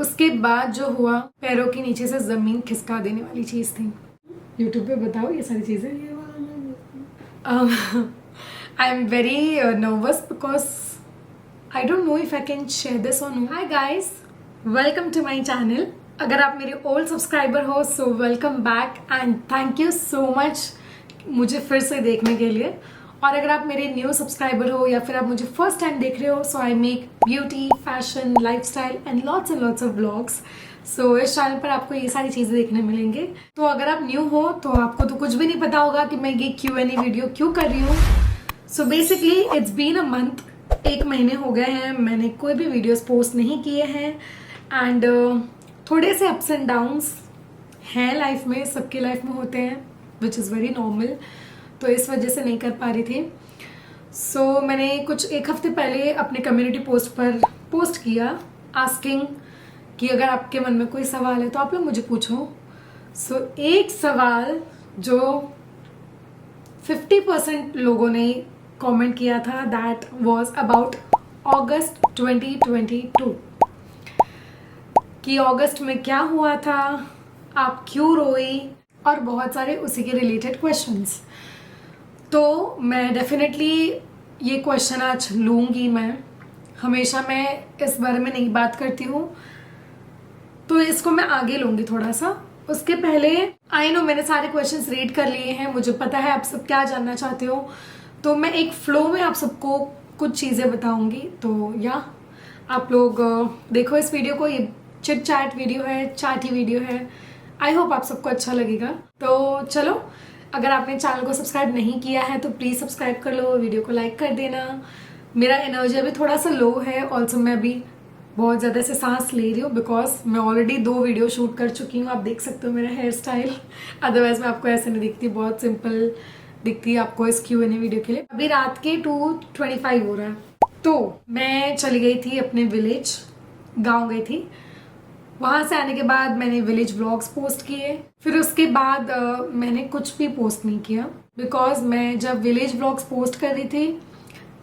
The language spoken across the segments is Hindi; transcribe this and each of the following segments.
उसके बाद जो हुआ, पैरों के नीचे से जमीन खिसका देने वाली चीज थी। यूट्यूब पे बताओ ये सारी चीजें। I am very nervous because I don't know if I can share this on. Hi guys, welcome to my channel. अगर आप मेरे ओल्ड सब्सक्राइबर हो so welcome back and thank you so much मुझे फिर से देखने के लिए। और अगर आप मेरे न्यू सब्सक्राइबर हो या फिर आप मुझे फर्स्ट टाइम देख रहे हो, so I make beauty, fashion, lifestyle and lots of vlogs. So इस चैनल पर आपको ये सारी चीजें देखने मिलेंगे। तो अगर आप न्यू हो तो आपको तो कुछ भी नहीं पता होगा कि मैं ये Q&A वीडियो क्यों कर रही हूँ। So basically it's been a month, 1 महीने हो गए हैं मैंने कोई भी वीडियोस पोस्ट नहीं किए हैं। एंड थोड़े से अप्स एंड डाउन्स हैं लाइफ में, सबकी लाइफ में होते हैं, विच इज़ वेरी नॉर्मल। तो इस वजह से नहीं कर पा रही थी। सो मैंने कुछ 1 हफ्ते पहले अपने कम्युनिटी पोस्ट पर पोस्ट किया आस्किंग कि अगर आपके मन में कोई सवाल है तो आप लोग मुझे पूछो। सो एक सवाल जो 50% लोगों ने कमेंट किया था, दैट वाज अबाउट अगस्त 2022 कि अगस्त में क्या हुआ था, आप क्यों रोई, और बहुत सारे उसी के रिलेटेड क्वेश्चंस। तो मैं डेफिनेटली ये क्वेश्चन आज लूँगी। मैं हमेशा मैं इस बारे में नहीं बात करती हूँ, तो इसको मैं आगे लूँगी थोड़ा सा। उसके पहले आई नो मैंने सारे क्वेश्चंस रीड कर लिए हैं, मुझे पता है आप सब क्या जानना चाहते हो, तो मैं एक फ्लो में आप सबको कुछ चीज़ें बताऊँगी। तो या आप लोग देखो इस वीडियो को, ये चिट चैट वीडियो है, चैटी वीडियो है। आई होप आप सबको अच्छा लगेगा। तो चलो, अगर आपने चैनल को सब्सक्राइब नहीं किया है तो प्लीज़ सब्सक्राइब कर लो, वीडियो को लाइक कर देना। मेरा एनर्जी अभी थोड़ा सा लो है, ऑल्सो मैं अभी बहुत ज़्यादा से सांस ले रही हूँ बिकॉज मैं ऑलरेडी 2 वीडियो शूट कर चुकी हूँ। आप देख सकते हो मेरा हेयर स्टाइल, अदरवाइज मैं आपको ऐसे नहीं दिखती, बहुत सिंपल दिखती है आपको इस Q&A वीडियो के लिए। अभी रात के 2:25 हो रहा है। तो मैं चली गई थी अपने विलेज, गाँव गई थी। वहाँ से आने के बाद मैंने विलेज व्लॉग्स पोस्ट किए। फिर उसके बाद मैंने कुछ भी पोस्ट नहीं किया बिकॉज मैं जब विलेज व्लॉग्स पोस्ट कर रही थी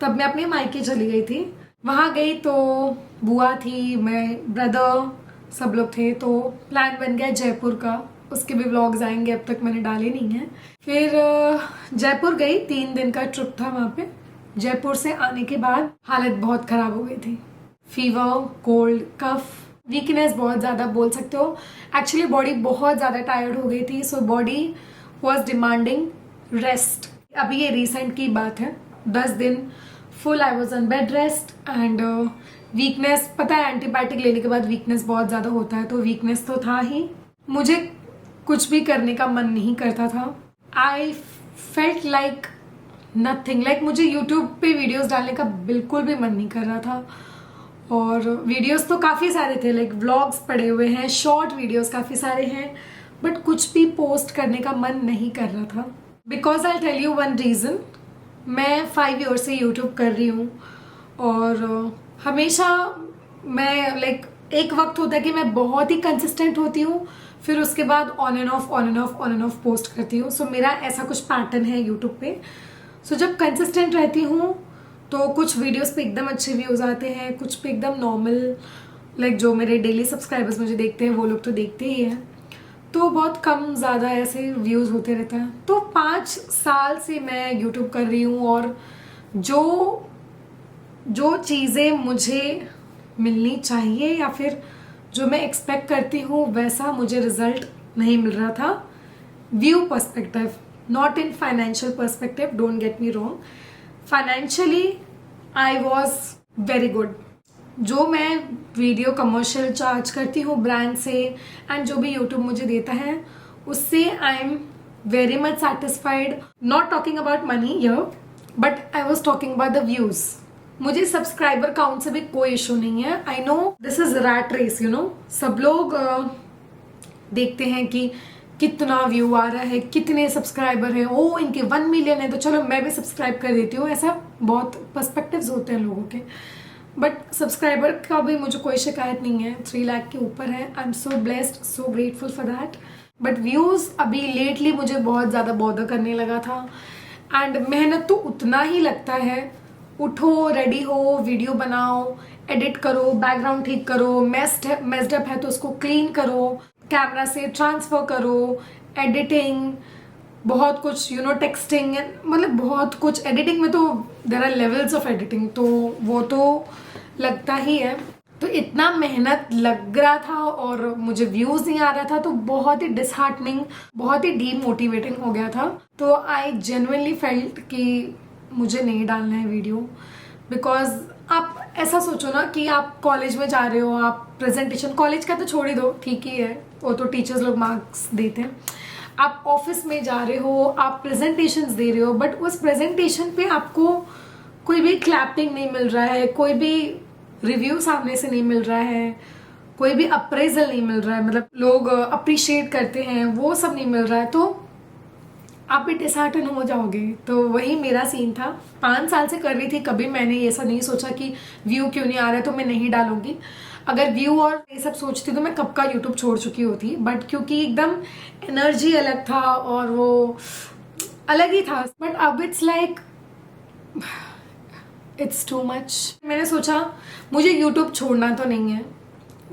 तब मैं अपने मायके चली गई थी। वहाँ गई तो बुआ थी, मैं, ब्रदर, सब लोग थे। तो प्लान बन गया जयपुर का, उसके भी व्लॉग्स आएंगे, अब तक मैंने डाले नहीं हैं। फिर जयपुर गई, 3 दिन का ट्रिप था वहाँ पे। जयपुर से आने के बाद हालत बहुत ख़राब हो गई थी, फीवर, कोल्ड, कफ, वीकनेस बहुत ज़्यादा बोल सकते हो। एक्चुअली बॉडी बहुत ज़्यादा टायर्ड हो गई थी, so body was demanding rest. अभी ये रिसेंट की बात है, 10 दिन full I was on bed rest and weakness, पता है एंटीबायोटिक लेने के बाद वीकनेस बहुत ज़्यादा होता है, तो वीकनेस तो था ही। मुझे कुछ भी करने का मन नहीं करता था। I felt like nothing, like मुझे यूट्यूब पे वीडियोस डालने का बिल्कुल भी मन नहीं कर रहा था। और वीडियोस तो काफ़ी सारे थे, लाइक व्लॉग्स पड़े हुए हैं, शॉर्ट वीडियोस काफ़ी सारे हैं, बट कुछ भी पोस्ट करने का मन नहीं कर रहा था। Because I tell you one reason, मैं 5 ईयर से यूट्यूब कर रही हूँ और हमेशा मैं लाइक एक वक्त होता है कि मैं बहुत ही कंसिस्टेंट होती हूँ, फिर उसके बाद ऑन एंड ऑफ पोस्ट करती हूँ। सो मेरा ऐसा कुछ पैटर्न है यूट्यूब पे। सो जब कंसिस्टेंट रहती हूँ तो कुछ वीडियोस पे एकदम अच्छे व्यूज़ आते हैं, कुछ पे एकदम नॉर्मल, लाइक जो मेरे डेली सब्सक्राइबर्स मुझे देखते हैं वो लोग तो देखते ही हैं, तो बहुत कम ज़्यादा ऐसे व्यूज़ होते रहते हैं। तो 5 साल से मैं यूट्यूब कर रही हूँ और जो चीज़ें मुझे मिलनी चाहिए या फिर जो मैं एक्सपेक्ट करती हूँ वैसा मुझे रिजल्ट नहीं मिल रहा था। View perspective, not in financial perspective, don't get me wrong. Financially I was very good. जो मैं वीडियो कमर्शियल चार्ज करती हूँ ब्रांड से एंड जो भी यूट्यूब मुझे देता है उससे I am very much satisfied. Not talking about money here, but I was talking about the views. मुझे सब्सक्राइबर काउंट से भी कोई इशू नहीं है। I know this is rat race, you know, सब लोग देखते हैं कि कितना व्यू आ रहा है, कितने सब्सक्राइबर है, ओ इनके 1 मिलियन है तो चलो मैं भी सब्सक्राइब कर देती हूँ। ऐसा बहुत पर्सपेक्टिव्स होते हैं लोगों के, बट सब्सक्राइबर का भी मुझे कोई शिकायत नहीं है, 3 लाख के ऊपर है। I am so blessed, so grateful for that. But views अभी लेटली मुझे बहुत ज़्यादा बॉदर करने लगा था। एंड मेहनत तो उतना ही लगता है उठो, रेडी हो, वीडियो बनाओ, एडिट करो, बैकग्राउंड ठीक करो, मेस्ड अप है तो उसको क्लीन करो, कैमरा से ट्रांसफर करो, एडिटिंग, बहुत कुछ टेक्सटिंग, मतलब बहुत कुछ एडिटिंग में तो there are levels of editing, तो वो तो लगता ही है। तो इतना मेहनत लग रहा था और मुझे व्यूज नहीं आ रहा था, तो बहुत ही डिसहार्टनिंग, बहुत ही डीमोटिवेटिंग हो गया था। तो आई जेन्युइनली फेल्ट कि मुझे नहीं डालना है वीडियो, बिकॉज आप ऐसा सोचो ना कि आप कॉलेज में जा रहे हो, आप प्रेजेंटेशन, कॉलेज का तो छोड़ ही दो, ठीक ही है, वो तो टीचर्स लोग मार्क्स देते हैं। आप ऑफिस में जा रहे हो, आप प्रेजेंटेशंस दे रहे हो, बट उस प्रेजेंटेशन पे आपको कोई भी क्लैपिंग नहीं मिल रहा है, कोई भी रिव्यू सामने से नहीं मिल रहा है, कोई भी अप्रेजल नहीं मिल रहा है, मतलब लोग अप्रिशिएट करते हैं, वो सब नहीं मिल रहा है, तो आप भी डिसहार्टन हो जाओगे। तो वही मेरा सीन था। 5 साल से कर रही थी, कभी मैंने ऐसा नहीं सोचा कि व्यू क्यों नहीं आ रहा है तो मैं नहीं डालूंगी। अगर व्यू और ये सब सोचती तो मैं कब का यूट्यूब छोड़ चुकी होती, बट क्योंकि एकदम एनर्जी अलग था और वो अलग ही था, बट अब it's like it's too much. मैंने सोचा मुझे यूट्यूब छोड़ना तो नहीं है,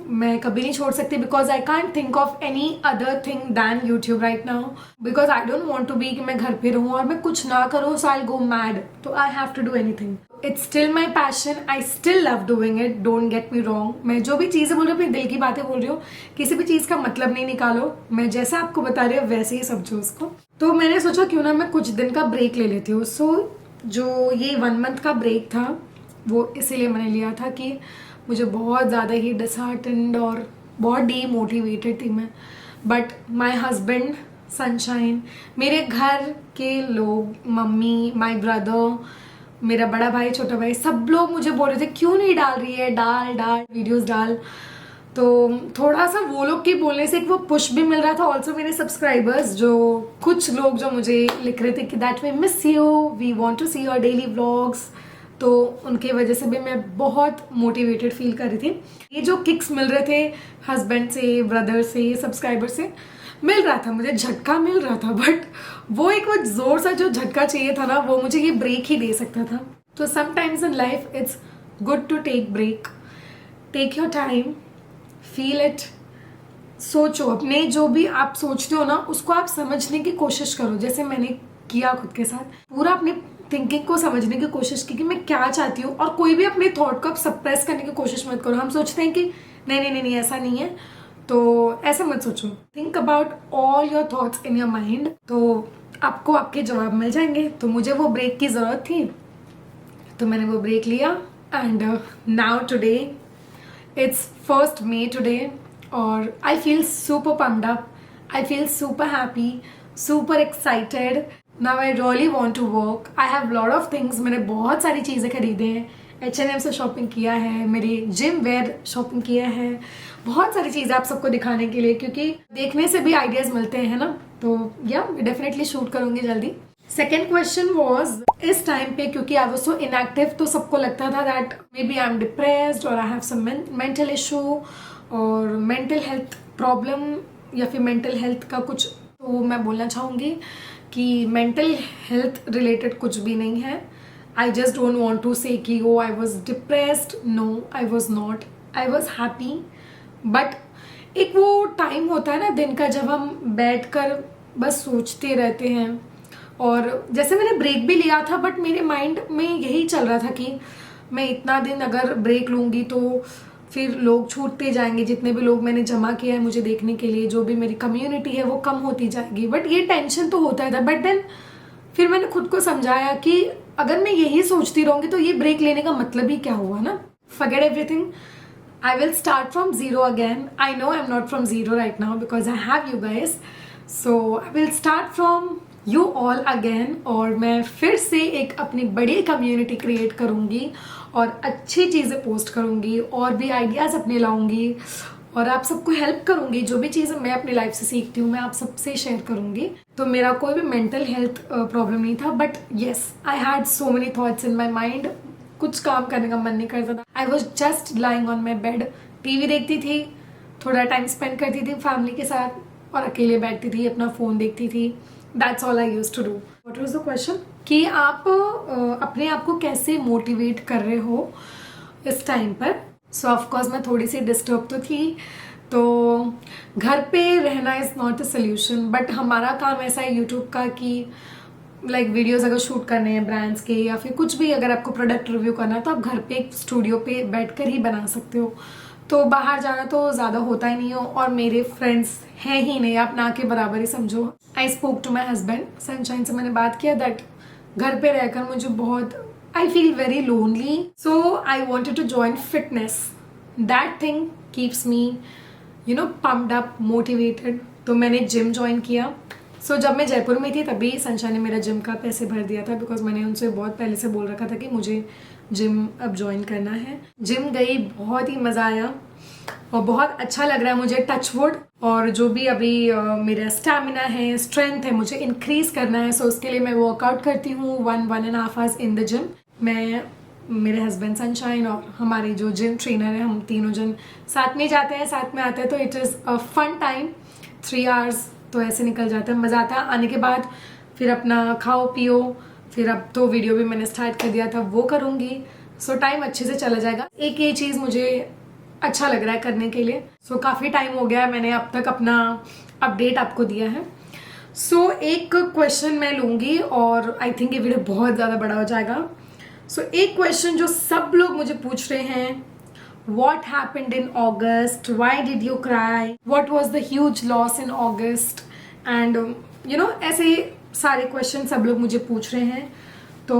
मैं कभी नहीं छोड़ सकती, because I can't think of any other thing than YouTube right now, because I don't want to be कि मैं घर पे रहूँ और मैं कुछ ना करूँ, सो आई गो मैड, तो I have to do anything. It's still my passion, I still love doing it, don't get me wrong. मैं जो भी चीज़ें बोल रही हूँ अपने दिल की बातें बोल रही हूँ, किसी भी चीज़ का मतलब नहीं निकालो, मैं जैसा आपको बता रही हूँ वैसे ही समझो उसको। तो मैंने सोचा क्यों ना मैं कुछ दिन का ब्रेक ले लेती हूँ। सो जो ये 1 मंथ का ब्रेक था वो इसीलिए मैंने लिया था कि मुझे बहुत ज़्यादा ही डिसहार्टेंड और बहुत डीमोटिवेटेड थी मैं। बट माई हस्बैंड, सनशाइन, मेरे घर के लोग, मम्मी, माई ब्रदर, मेरा बड़ा भाई, छोटा भाई, सब लोग मुझे बोल रहे थे क्यों नहीं डाल रही है, डाल डाल वीडियोस डाल। तो थोड़ा सा वो लोग के बोलने से एक वो पुश भी मिल रहा था। ऑल्सो मेरे सब्सक्राइबर्स, जो कुछ लोग जो मुझे लिख रहे थे कि that we miss you, we want to see your daily vlogs, तो उनके वजह से भी मैं बहुत मोटिवेटेड फील कर रही थी। ये जो किक्स मिल रहे थे हस्बैंड से, ब्रदर से, सब्सक्राइबर से मिल रहा था, मुझे झटका मिल रहा था, बट वो एक वो जोर सा जो झटका चाहिए था ना, वो मुझे ये ब्रेक ही दे सकता था। तो sometimes in life it's good to take break, take your time, feel it, सोचो, अपने जो भी आप सोचते हो ना उसको आप समझने की कोशिश करो, जैसे मैंने किया खुद के साथ। पूरा अपनी थिंकिंग को समझने की कोशिश की कि मैं क्या चाहती हूँ, और कोई भी अपने थॉट को आप सप्रेस करने की कोशिश मत करो। हम सोचते हैं कि नहीं नहीं नहीं नहीं ऐसा नहीं है, तो ऐसा मत सोचो। Think about all your thoughts in your mind, तो आपको आपके जवाब मिल जाएंगे। तो मुझे वो ब्रेक की ज़रूरत थी, तो मैंने वो ब्रेक लिया। And now today it's 1st May today, और I feel super pumped up, I feel super happy, super excited. Now I really want to work. I have lot of things, मैंने बहुत सारी चीज़ें खरीदे हैं, H&M से शॉपिंग किया है, मेरी जिम वेयर शॉपिंग किया है, बहुत सारी चीज़ें आप सबको दिखाने के लिए, क्योंकि देखने से भी आइडियाज़ मिलते हैं ना। तो या डेफिनेटली शूट करूँगी जल्दी। सेकेंड क्वेश्चन वॉज, इस टाइम पे क्योंकि आई वॉज सो इनएक्टिव, तो सबको लगता था that maybe I am depressed और I have some mental issue और मेंटल हेल्थ प्रॉब्लम, या फिर मेंटल हेल्थ का कुछ। तो मैं बोलना चाहूँगी कि मेंटल हेल्थ रिलेटेड कुछ भी नहीं है। I just don't want to say कि oh I was depressed, no I was not, I was happy. But एक वो टाइम होता है ना दिन का जब हम बैठ कर बस सोचते रहते हैं, और जैसे मैंने ब्रेक भी लिया था, बट मेरे माइंड में यही चल रहा था कि मैं इतना दिन अगर ब्रेक लूँगी तो फिर लोग छूटते जाएंगे, जितने भी लोग मैंने जमा किया है मुझे देखने के लिए, जो भी मेरी कम्युनिटी है वो कम होती जाएगी। बट ये टेंशन तो होता है था। बट देन फिर मैंने खुद को समझाया कि अगर मैं यही सोचती रहूँगी तो ये ब्रेक लेने का मतलब ही क्या हुआ ना। Forget everything, I will start from zero again. I know I'm not from zero right now because I have you guys. So I will start from you all again. और मैं फिर से एक अपनी बड़ी कम्युनिटी क्रिएट करूँगी और अच्छी चीज़ें पोस्ट करूँगी और भी आइडियाज़ अपने लाऊँगी और आप सबको हेल्प करूँगी। जो भी चीज़ें मैं अपनी लाइफ से सीखती हूँ मैं आप सबसे शेयर करूँगी। तो मेरा कोई भी मेंटल हेल्थ प्रॉब्लम नहीं था, but yes I had so many thoughts in my mind. कुछ काम करने का मन नहीं करता था। I was just lying on my bed, TV देखती थी, थोड़ा टाइम स्पेंड करती थी फैमिली के साथ और अकेले बैठती थी, अपना फ़ोन देखती थी। That's all I used to do. What was the question? कि आप अपने आप को कैसे मोटिवेट कर रहे हो इस टाइम पर। सो ऑफकोर्स मैं थोड़ी सी डिस्टर्ब तो थी, तो घर पे रहना is not a solution, but हमारा काम ऐसा है यूट्यूब का कि लाइक वीडियोस अगर शूट करने हैं ब्रांड्स के या फिर कुछ भी, अगर आपको प्रोडक्ट रिव्यू करना है तो आप घर पे एक स्टूडियो पे बैठकर ही बना सकते हो। तो बाहर जाना तो ज़्यादा होता ही नहीं हो, और मेरे फ्रेंड्स हैं ही नहीं, आप ना के बराबर ही समझो। I spoke to my husband, Sunshine से मैंने बात किया दैट घर पे रहकर मुझे बहुत I feel very lonely, so I wanted to join fitness. That thing keeps me pumped up, motivated. तो मैंने जिम ज्वाइन किया। सो जब मैं जयपुर में थी तभी सनशाइन ने मेरा जिम का पैसे भर दिया था, बिकॉज मैंने उनसे बहुत पहले से बोल रखा था कि मुझे जिम अब ज्वाइन करना है। जिम गई, बहुत ही मज़ा आया और बहुत अच्छा लग रहा है मुझे, टचवुड। और जो भी अभी मेरा स्टैमिना है, स्ट्रेंथ है, मुझे इंक्रीज करना है। सो उसके लिए मैं वर्कआउट करती हूँ 1.5 आवर्स इन द जिम। मैं, मेरे हस्बैंड सनशाइन और हमारी जो जिम ट्रेनर है, हम तीनों जन साथ में जाते हैं, साथ में आते हैं। तो it is a fun time. 3 hours तो ऐसे निकल जाता है, मज़ा आता है। आने के बाद फिर अपना खाओ पियो, फिर अब तो वीडियो भी मैंने स्टार्ट कर दिया था, वो करूँगी। सो टाइम अच्छे से चला जाएगा। एक ये चीज़ मुझे अच्छा लग रहा है करने के लिए। सो काफ़ी टाइम हो गया है, मैंने अब तक अपना अपडेट आपको दिया है। सो एक क्वेश्चन मैं लूँगी और आई थिंक ये वीडियो बहुत ज़्यादा बड़ा हो जाएगा। सो एक क्वेश्चन जो सब लोग मुझे पूछ रहे हैं, What happened in August? Why did you cry? What was the huge loss in August? And ऐसे सारे क्वेश्चन सब लोग मुझे पूछ रहे हैं। तो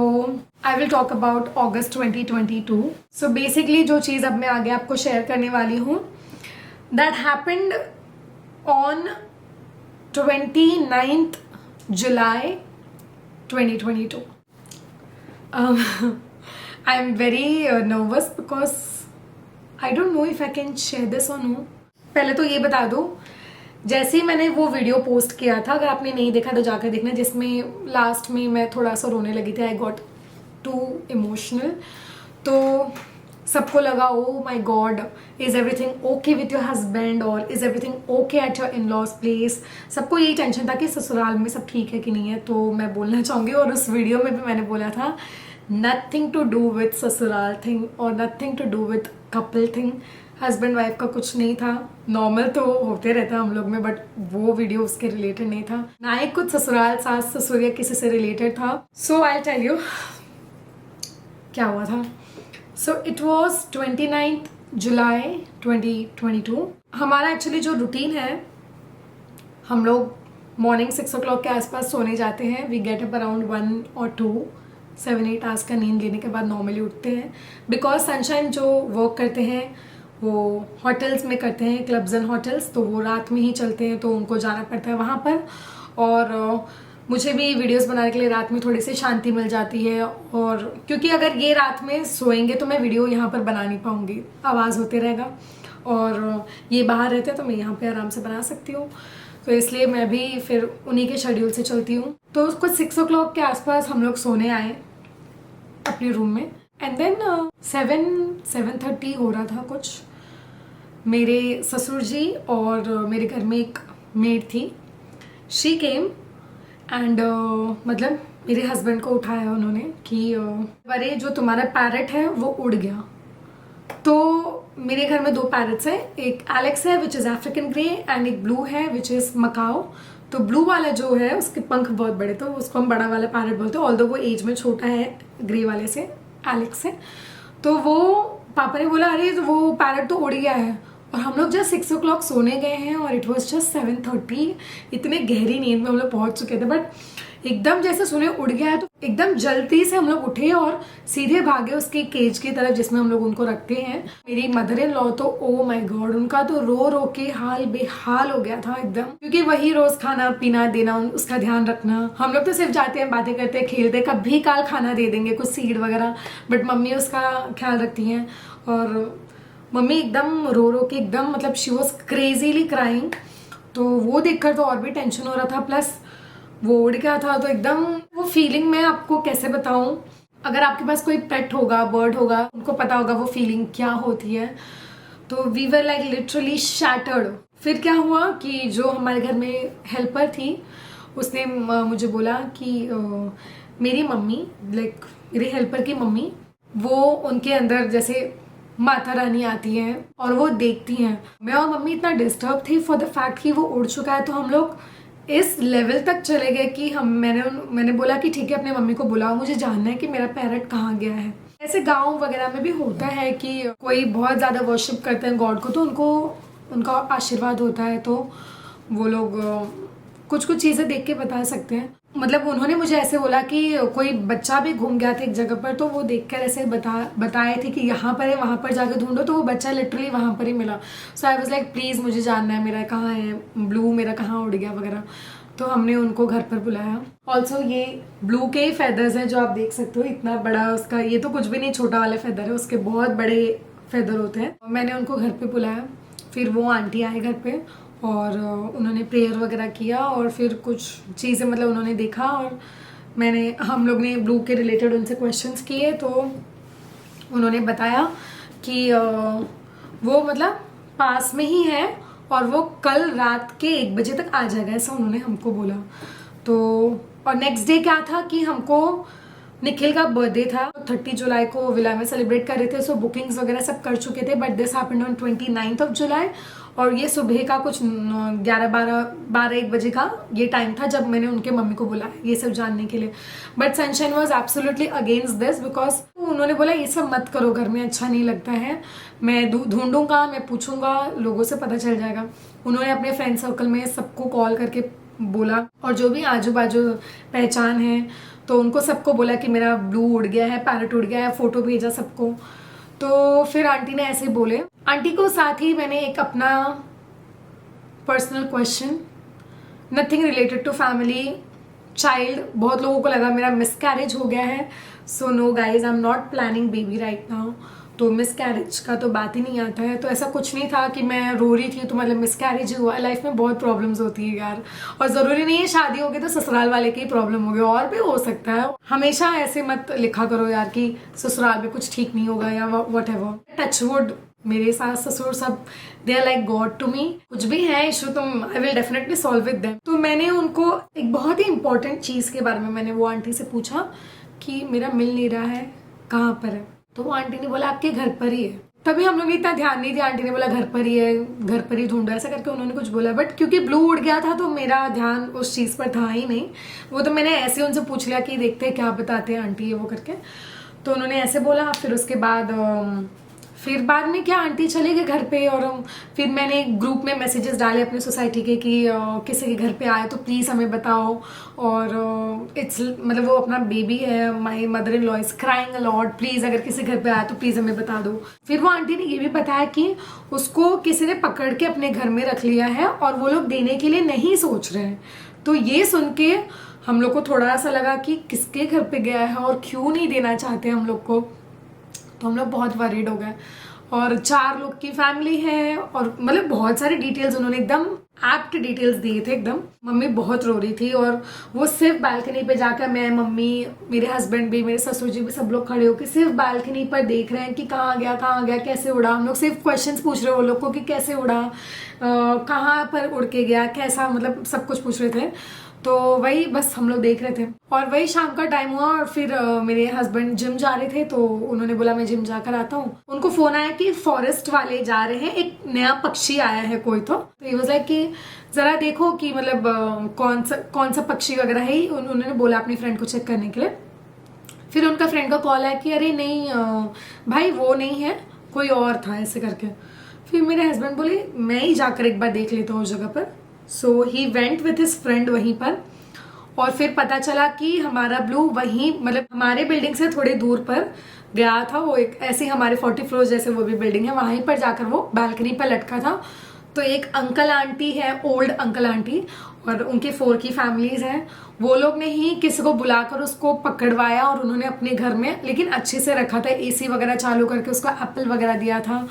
I will talk about August 2022। So basically जो चीज़ अब मैं आगे आपको शेयर करने वाली हूँ, that happened on 29th July 2022. I am very nervous because I don't know if I can share this or no. पहले तो ये बता दो, जैसे ही मैंने वो वीडियो पोस्ट किया था, अगर आपने नहीं देखा तो जाकर देखना, जिसमें लास्ट में मैं थोड़ा सा रोने लगी थी। I got too emotional. तो सबको लगा oh my god, is everything okay with your husband और is everything okay at your in laws place. सबको यही टेंशन था कि ससुराल में सब ठीक है कि नहीं है। तो मैं बोलना चाहूँगी, और उस वीडियो में भी मैंने बोला था, nothing to do with sasural thing और nothing to do with couple thing. Husband wife का कुछ नहीं था, नॉर्मल तो होते रहता है हम लोग में, बट वो वीडियो उसके रिलेटेड नहीं था, ना ही कुछ ससुराल सास ससुर या किसी से रिलेटेड था। सो आई टेल यू क्या हुआ था। So it was 29th July 2022। हमारा एक्चुअली जो रूटीन है, हम लोग मॉर्निंग 6 o'clock के आसपास सोने जाते हैं। We get up around 1 or 2, 7-8 hours का नींद लेने के बाद नॉर्मली उठते हैं। बिकॉज सनशाइन जो वर्क करते हैं वो होटल्स में करते हैं, क्लब्स एंड होटल्स, तो वो रात में ही चलते हैं, तो उनको जाना पड़ता है वहाँ पर। और मुझे भी वीडियोस बनाने के लिए रात में थोड़ी सी शांति मिल जाती है, और क्योंकि अगर ये रात में सोएंगे तो मैं वीडियो यहाँ पर बना नहीं पाऊँगी, आवाज़ होते रहेगा, और ये बाहर रहते हैं तो मैं यहाँ पे आराम से बना सकती हूँ। तो इसलिए मैं भी फिर उन्हीं के शेड्यूल से चलती हूँ। तो कुछ 6 o'clock के आसपास हम लोग सोने आए अपने रूम में, एंड देन 7-7:30 हो रहा था कुछ। मेरे ससुर जी और मेरे घर में एक मेड थी, शी केम एंड मतलब मेरे हस्बैंड को उठाया उन्होंने कि अरे जो तुम्हारा पैरट है वो उड़ गया। तो मेरे घर में 2 पैरट्स हैं, एक एलेक्स है which is African grey and एक ब्लू है विच इज़ मकाओ। तो ब्लू वाला जो है उसके पंख बहुत बड़े, तो उसको हम बड़ा वाला पैरट बोलते हैं, ऑल्दो वो एज में छोटा है ग्रे वाले से, एलेक्स से। तो वो पापा ने बोला अरे तो वो पैरट तो उड़ गया है, और हम लोग जस्ट 6 o'clock सोने गए हैं और इट वॉज जस्ट 7:30। इतने गहरी नींद में हम लोग पहुंच चुके थे, बट एकदम जैसे सुने उड़ गया है तो एकदम जल्दी से हम लोग उठे और सीधे भागे उसके केज की तरफ जिसमें हम लोग उनको रखते हैं। मेरी मदर इन लॉ तो ओ माय गॉड, उनका तो रो रो के हाल बेहाल हो गया था एकदम, क्योंकि वही रोज खाना पीना देना, उसका ध्यान रखना। हम लोग तो सिर्फ जाते हैं, बातें करते हैं, खेलते हैं, कभी काल खाना दे देंगे, कुछ सीड वगैरह, बट मम्मी उसका ख्याल रखती हैं। और मम्मी एकदम रो रो के एकदम, मतलब शी वॉज क्रेजीली क्राइंग। तो वो देखकर तो और भी टेंशन हो रहा था, प्लस वो उड़ गया था तो एकदम वो फीलिंग मैं आपको कैसे बताऊं। अगर आपके पास कोई पेट होगा, बर्ड होगा, उनको पता होगा वो फीलिंग क्या होती है। तो we were like literally shattered. फिर क्या हुआ कि जो हमारे घर में हेल्पर थी उसने मुझे बोला कि मेरी मम्मी लाइक मेरे हेल्पर की मम्मी, वो उनके अंदर जैसे माता रानी आती हैं और वो देखती हैं। मैं और मम्मी इतना डिस्टर्ब थी फॉर द फैक्ट कि वो उड़ चुका है, तो हम लोग इस लेवल तक चले गए कि मैंने बोला कि ठीक है अपने मम्मी को बुलाओ, मुझे जानना है कि मेरा पैरट कहाँ गया है। ऐसे गांव वगैरह में भी होता है कि कोई बहुत ज़्यादा वर्शिप करते हैं गॉड को, तो उनका आशीर्वाद होता है, तो वो लोग कुछ कुछ चीज़ें देख के बता सकते हैं। मतलब उन्होंने मुझे ऐसे बोला कि कोई बच्चा भी घूम गया था एक जगह पर, तो वो देखकर ऐसे बताए थे कि यहाँ पर है, वहाँ पर जाके ढूंढो, तो वो बच्चा लिटरली वहाँ पर ही मिला। सो आई वाज लाइक प्लीज़ मुझे जानना है मेरा कहाँ है ब्लू, मेरा कहाँ उड़ गया वगैरह। तो हमने उनको घर पर बुलाया। ऑल्सो ये ब्लू के ही फेदर्स हैं जो आप देख सकते हो, इतना बड़ा उसका, ये तो कुछ भी नहीं, छोटा वाला फेदर है, उसके बहुत बड़े फेदर होते हैं। मैंने उनको घर पे बुलाया, फिर वो आंटी आए घर पे और उन्होंने प्रेयर वगैरह किया और फिर कुछ चीज़ें मतलब उन्होंने देखा और हम लोग ने ब्लू के रिलेटेड उनसे क्वेश्चंस किए। तो उन्होंने बताया कि वो मतलब पास में ही है और वो कल रात के 1 बजे तक आ जाएगा, ऐसा उन्होंने हमको बोला। तो और नेक्स्ट डे क्या था कि हमको निखिल का बर्थडे था, 30 जुलाई को विला में सेलिब्रेट कर रहे थे, सो बुकिंग्स वगैरह सब कर चुके थे, but this happened on 29th जुलाई। और ये सुबह का कुछ 11-12-1 बजे का ये टाइम था जब मैंने उनके मम्मी को बुलाया ये सब जानने के लिए। But sunshine was absolutely against this, because उन्होंने बोला ये सब मत करो, घर में अच्छा नहीं लगता है, मैं ढूंढूंगा, मैं पूछूंगा, लोगों से पता चल जाएगा। उन्होंने अपने फ्रेंड सर्कल में सबको कॉल करके बोला और जो भी आजू बाजू पहचान है तो उनको सबको बोला कि मेरा ब्लू उड़ गया है, पैरट उड़ गया है, फोटो भेजा सबको। तो फिर आंटी ने ऐसे बोले, आंटी को साथ ही मैंने एक अपना personal question, nothing related to family, child, बहुत लोगों को लगा मेरा मिसकैरेज हो गया है, so no guys I am not planning baby right now. तो मिसकैरेज का तो बात ही नहीं आता है, तो ऐसा कुछ नहीं था कि मैं रो रही थी तो मतलब मिसकैरेज हुआ। लाइफ में बहुत प्रॉब्लम्स होती है यार, और ज़रूरी नहीं है शादी हो गई तो ससुराल वाले की प्रॉब्लम हो गई, और भी हो सकता है। हमेशा ऐसे मत लिखा करो यार कि ससुराल में कुछ ठीक नहीं होगा या वट एवर। टचवुड मेरे सास ससुर सब they are like God to me, कुछ भी है इशू तो I will definitely solve with them. तो मैंने उनको एक बहुत ही इंपॉर्टेंट चीज़ के बारे में मैंने वो आंटी से पूछा कि मेरा मिल नहीं रहा है, कहाँ पर है। तो वो आंटी ने बोला आपके घर पर ही है। तभी हम लोग ने इतना ध्यान नहीं दिया, आंटी ने बोला घर पर ही है, घर पर ही ढूंढा, ऐसा करके उन्होंने कुछ बोला। बट क्योंकि ब्लू उड़ गया था तो मेरा ध्यान उस चीज़ पर था ही नहीं, वो तो मैंने ऐसे उनसे पूछ लिया कि देखते हैं क्या बताते हैं आंटी ये वो करके। तो उन्होंने ऐसे बोला। फिर उसके बाद में क्या आंटी चले गए घर पे, और फिर मैंने ग्रुप में मैसेजेस डाले अपने सोसाइटी के कि किसी के घर पे आए तो प्लीज़ हमें बताओ। और इट्स मतलब वो अपना बेबी है, my mother in law is crying a lot, please अगर किसी घर पे आए तो प्लीज़ हमें बता दो। फिर वो आंटी ने ये भी बताया कि उसको किसी ने पकड़ के अपने घर में रख लिया है और वो लोग देने के लिए नहीं सोच रहे हैं। तो ये सुन के हम लोग को थोड़ा सा लगा कि किसके घर पे गया है और क्यों नहीं देना चाहते हम लोग को। तो हम लोग बहुत वरीड हो गए। और 4 लोग की फैमिली है और मतलब बहुत सारी डिटेल्स उन्होंने एकदम एप्ट डिटेल्स दिए थे एकदम। मम्मी बहुत रो रही थी और वो सिर्फ बालकनी पे जाकर, मैं, मम्मी, मेरे हस्बैंड भी, मेरे ससुर जी भी, सब लोग खड़े होकर सिर्फ बालकनी पर देख रहे हैं कि कहाँ गया, कैसे उड़ा। हम लोग सिर्फ क्वेश्चंस पूछ रहे हैं वो लोग को कि कैसे उड़ा, कहाँ पर उड़ के गया, कैसा, मतलब सब कुछ पूछ रहे थे। तो वही बस हम लोग देख रहे थे। और वही शाम का टाइम हुआ और फिर मेरे हस्बैंड जिम जा रहे थे, तो उन्होंने बोला मैं जिम जाकर आता हूँ। उनको फोन आया कि फॉरेस्ट वाले जा रहे हैं, एक नया पक्षी आया है कोई, तो ये वाज लाइक कि जरा देखो कि मतलब कौन सा पक्षी वगैरह है। उन्होंने बोला अपनी फ्रेंड को चेक करने के लिए। फिर उनका फ्रेंड का कॉल आया कि अरे नहीं भाई वो नहीं है, कोई और था, ऐसे करके। फिर मेरे हस्बैंड बोले मैं ही जाकर एक बार देख लेता हूँ उस जगह पर। So he went with his friend वहीं पर, और फिर पता चला कि हमारा ब्लू वहीं मतलब हमारे बिल्डिंग से थोड़ी दूर पर गया था। वो एक ऐसे हमारे 40 फ्लोर जैसे वो भी बिल्डिंग है, वहीं पर जाकर वो बालकनी पर लटका था। तो एक अंकल आंटी है, ओल्ड अंकल आंटी, और उनके 4 की फैमिलीज हैं, वो लोग ने ही किसी को बुलाकर उसको पकड़वाया और उन्होंने अपने घर में लेकिन अच्छे से रखा था, एसी वगैरह चालू करके उसको एप्पल वगैरह दिया था।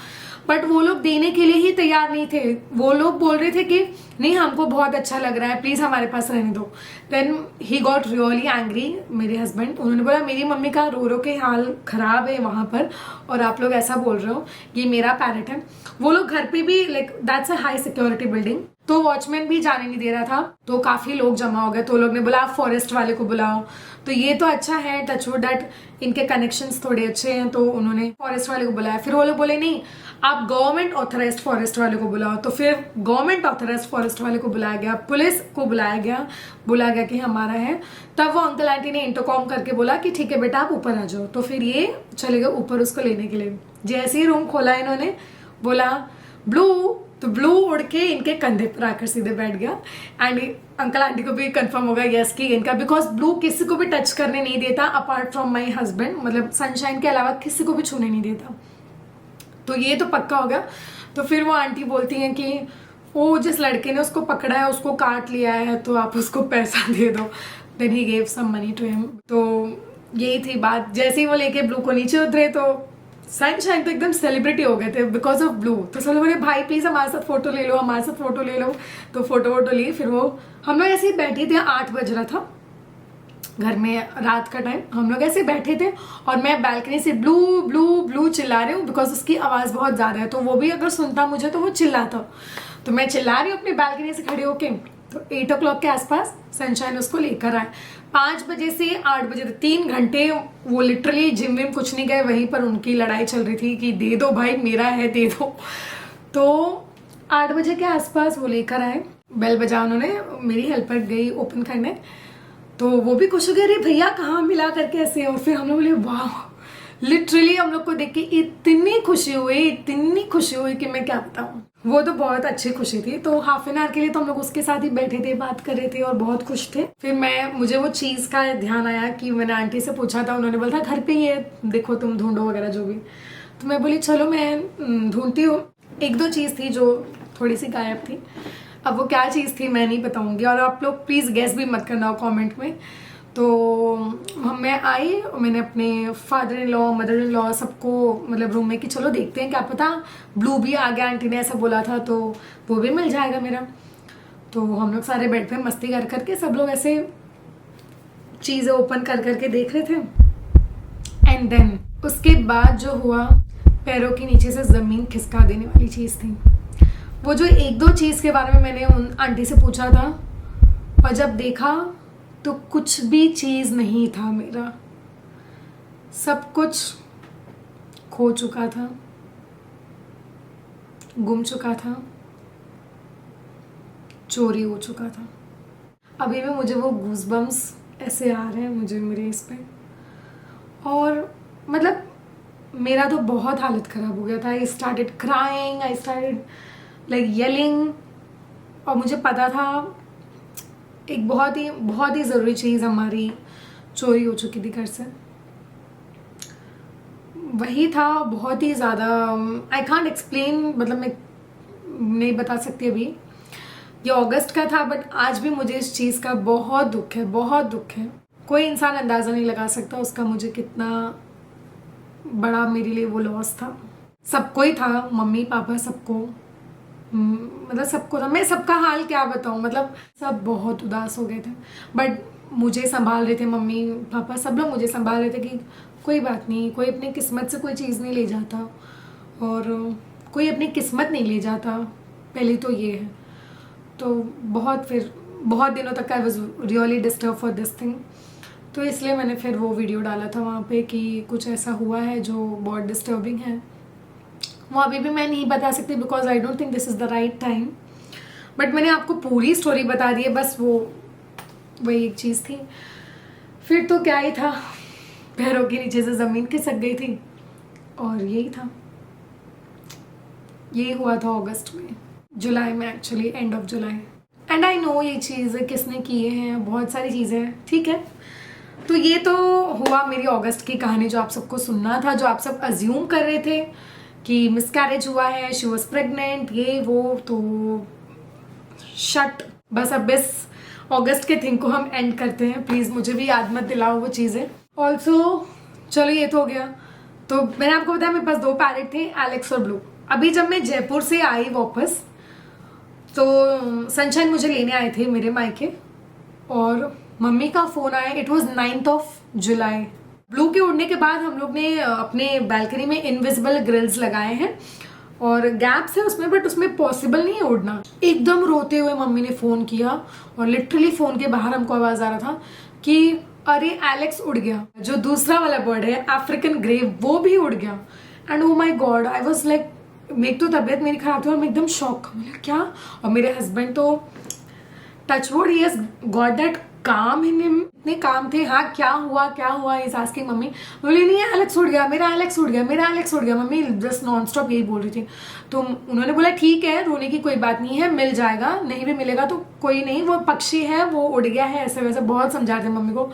बट वो लोग देने के लिए ही तैयार नहीं थे। वो लोग बोल रहे थे कि नहीं हमको बहुत अच्छा लग रहा है, प्लीज हमारे पास रहने दो। Then he got really angry, मेरे हस्बैंड। उन्होंने बोला मेरी मम्मी का रो रो के हाल खराब है वहां पर, और आप लोग ऐसा बोल रहे हो, ये मेरा पैरेट है। वो लोग घर पे भी like that's a high security building, तो वॉचमैन भी जाने नहीं दे रहा था। तो काफी लोग जमा हो गए, तो लोग ने बोला आप फॉरेस्ट वाले को बुलाओ। तो ये तो अच्छा है, टचवुड दैट इनके कनेक्शंस थोड़े अच्छे हैं, तो उन्होंने फॉरेस्ट वाले को बुलाया। फिर वो लोग बोले नहीं आप गवर्नमेंट ऑथराइज्ड फॉरेस्ट वाले को बुलाओ। तो फिर गवर्नमेंट ऑथराइज्ड फॉरेस्ट वाले को बुलाया गया, पुलिस को बुलाया गया, बोला गया कि हमारा है। तब वो अंकल आंटी ने इंटरकॉम करके बोला कि ठीक है बेटा आप ऊपर आ जाओ। तो फिर ये चले गए ऊपर उसको लेने के लिए। जैसे ही रूम खोला इन्होंने बोला ब्लू, तो ब्लू उड़ के इनके कंधे पर आकर सीधे बैठ गया। एंड अंकल आंटी को भी कंफर्म होगा यस कि इनका, बिकॉज ब्लू किसी को भी टच करने नहीं देता अपार्ट फ्रॉम माई हस्बैंड, मतलब सनशाइन के अलावा किसी को भी छूने नहीं देता। तो ये तो पक्का हो गया। तो फिर वो आंटी बोलती हैं कि वो जिस लड़के ने उसको पकड़ा है उसको काट लिया है, तो आप उसको पैसा दे दो। Then he gave some money to him. तो यही थी बात। जैसे ही वो लेके ब्लू को नीचे उतरे तो सनशाइन तो एकदम सेलिब्रिटी हो गए थे बिकॉज ऑफ ब्लू। तो सब लोग बोले भाई प्लीज हमारे साथ फोटो ले लो, हमारे साथ फोटो ले लो। तो फोटो वोटो ली। फिर वो हम लोग ऐसे ही बैठे थे, 8 बज रहा था घर में, रात का टाइम। हम लोग ऐसे बैठे थे और मैं बैल्कनी से ब्लू ब्लू ब्लू चिल्ला रही हूँ, बिकॉज उसकी आवाज बहुत ज्यादा है, तो वो भी अगर सुनता मुझे तो वो चिल्लाता। तो मैं चिल्ला रही हूँ अपनी बैल्कनी से खड़े होके। तो 8 o'clock के आसपास सनशाइन उसको लेकर आए। 5 बजे से 8 बजे तक 3 घंटे वो लिटरली जिम विम कुछ नहीं गए, वहीं पर उनकी लड़ाई चल रही थी कि दे दो भाई मेरा है दे दो। तो 8 बजे के आसपास वो लेकर आए, बेल बजा उन्होंने, मेरी हेल्पर गई ओपन करने। तो वो भी खुश हो गए, अरे भैया कहाँ मिला करके ऐसे। और फिर हम लोग बोले वाह, लिटरली हम लोग को देख के इतनी खुशी हुई कि मैं क्या बताऊं। वो तो बहुत अच्छी खुशी थी। तो हाफ एन आवर के लिए तो हम लोग उसके साथ ही बैठे थे, बात कर रहे थे और बहुत खुश थे। फिर मुझे वो चीज का ध्यान आया कि मैंने आंटी से पूछा था, उन्होंने बोला था घर पे ही है, देखो तुम ढूंढो वगैरह जो भी। तो मैं बोली चलो मैं ढूंढती हूँ। 1-2 चीज थी जो थोड़ी सी गायब थी। अब वो क्या चीज़ थी मैं नहीं बताऊंगी, और आप लोग प्लीज़ गेस भी मत करना कमेंट में। तो मैं आई, मैंने अपने father in law, mother in law सबको मतलब रूम में कि चलो देखते हैं क्या पता ब्लू भी आ गया, आंटी ने ऐसा बोला था तो वो भी मिल जाएगा मेरा। तो हम लोग सारे बेड पे मस्ती कर करके सब लोग ऐसे चीज़ें ओपन कर करके देख रहे थे। एंड देन उसके बाद जो हुआ, पैरों के नीचे से ज़मीन खिसका देने वाली चीज़ थी। वो जो 1-2 चीज़ के बारे में मैंने उन आंटी से पूछा था, और जब देखा तो कुछ भी चीज़ नहीं था मेरा। सब कुछ खो चुका था, गुम चुका था, चोरी हो चुका था। अभी भी मुझे वो गूज़बम्स ऐसे आ रहे हैं मुझे मेरे इस पे। और मतलब मेरा तो बहुत हालत ख़राब हो गया था। I started crying, I started like yelling. और मुझे पता था एक बहुत ही ज़रूरी चीज़ हमारी चोरी हो चुकी थी घर से। वही था बहुत ही ज़्यादा, आई कांट एक्सप्लेन, मतलब मैं नहीं बता सकती अभी। ये अगस्त का था, बट आज भी मुझे इस चीज़ का बहुत दुख है, बहुत दुख है। कोई इंसान अंदाज़ा नहीं लगा सकता उसका मुझे कितना बड़ा मेरे लिए वो लॉस था। सबको ही था, मम्मी पापा सबको, मतलब सबको था। मैं सबका हाल क्या बताऊं, मतलब सब बहुत उदास हो गए थे। बट मुझे संभाल रहे थे मम्मी पापा, सब लोग मुझे संभाल रहे थे कि कोई बात नहीं, कोई अपनी किस्मत से कोई चीज़ नहीं ले जाता, और कोई अपनी किस्मत नहीं ले जाता, पहले तो ये है। तो फिर बहुत दिनों तक I was really disturb for this thing. तो इसलिए मैंने फिर वो वीडियो डाला था वहाँ पे कि कुछ ऐसा हुआ है जो बहुत डिस्टर्बिंग है। वो अभी भी मैं नहीं बता सकती because I don't think this is the right time. But मैंने आपको पूरी स्टोरी बता दी है, बस वही एक चीज़ थी। फिर तो क्या ही था, पैरों के नीचे से ज़मीन खिसक गई थी, और यही था। यही हुआ था अगस्त में, जुलाई में actually, end of July. And I know ये चीज़ें किसने किए हैं, बहुत सारी चीज़ें हैं, ठीक है। तो ये तो हुआ मेरी अगस्त की कहानी जो आप सबको सुनना था, जो आप सब अज्यूम कर रहे थे कि मिसकैरेज हुआ है, शी वॉज प्रेग्नेंट, ये वो। तो शट, बस अब इस अगस्त के थिंग को हम एंड करते हैं। प्लीज़ मुझे भी याद मत दिलाओ वो चीज़ें। ऑल्सो चलो ये तो हो गया। तो मैंने आपको बताया मेरे पास 2 पैरेट थे, एलेक्स और ब्लू। अभी जब मैं जयपुर से आई वापस, तो सनशाइन मुझे लेने आए थे मेरे मायके, और मम्मी का फ़ोन आया। It was 9th July. Blue के उड़ने के बाद हम लोग ने अपने बालकनी में इनविजिबल ग्रिल्स लगाए हैं और गैप्स है उसमें, बट उसमें पॉसिबल नहीं है उड़ना। एकदम रोते हुए मम्मी ने फ़ोन किया और लिटरली फ़ोन के बाहर हमको आवाज़ आ रहा था कि अरे एलेक्स उड़ गया। जो दूसरा वाला बर्ड है अफ्रीकन ग्रे, वो भी उड़ गया। And oh my God, I was like, मेरी तो तबीयत मेरी खराब थी और मैं एकदम शॉक। मतलब क्या? और मेरे हस्बैंड तो touchwood, he has got that calm in him. इतने काम थे। हाँ क्या हुआ इस आस्किंग मम्मी। बोली नहीं एलेक्स उड़ गया, मेरा एलेक्स उड़ गया, मेरा एलेक्स उड़ गया। मम्मी जस्ट नॉन स्टॉप यही बोल रही थी। तो उन्होंने बोला ठीक है, रोने की कोई बात नहीं है, मिल जाएगा, नहीं भी मिलेगा तो कोई नहीं, वो पक्षी है, वो उड़ गया है, ऐसे वैसे बहुत समझाते मम्मी को।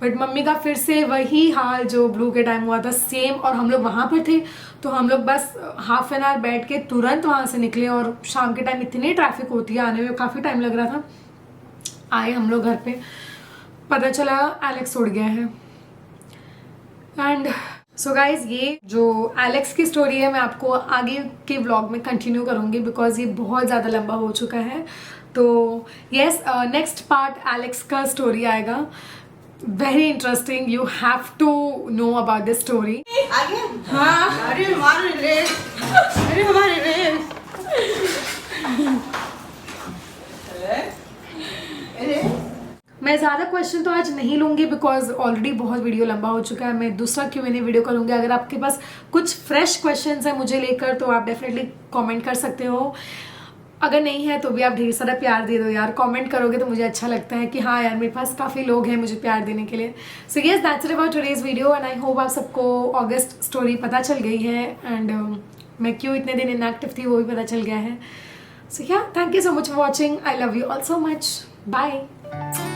बट मम्मी का फिर से वही हाल जो ब्लू के टाइम हुआ था, सेम। और हम लोग वहाँ पर थे, तो हम लोग बस हाफ एन आवर बैठ के तुरंत वहाँ से निकले। और शाम के टाइम इतनी ट्रैफिक होती है, आने में काफ़ी टाइम लग रहा था। आए हम लोग घर पे, पता चला एलेक्स उड़ गया है। एंड सो गाइज, ये जो एलेक्स की स्टोरी है मैं आपको आगे के व्लॉग में कंटिन्यू करूँगी, बिकॉज ये बहुत ज़्यादा लंबा हो चुका है। तो येस, नेक्स्ट पार्ट एलेक्स का स्टोरी आएगा, very interesting. You have to know about this story. हाँ, अरे हमारे रेस। मैं ज़्यादा क्वेश्चन तो आज नहीं लूँगी, बिकॉज ऑलरेडी बहुत वीडियो लंबा हो चुका है। मैं दूसरा Q&A वीडियो करूँगी। अगर आपके पास कुछ फ्रेश क्वेश्चंस है मुझे लेकर, तो आप डेफिनेटली कमेंट कर सकते हो। अगर नहीं है तो भी आप ढेर सारा प्यार दे दो यार। कमेंट करोगे तो मुझे अच्छा लगता है कि हाँ यार, मेरे पास काफ़ी लोग हैं मुझे प्यार देने के लिए। So yes, that's it about today's video. And I hope आप सबको ऑगस्ट स्टोरी पता चल गई है, एंड मैं क्यों इतने दिन इनएक्टिव थी वो भी पता चल गया है। So yeah, thank you so much for watching. I love you all so much. Bye.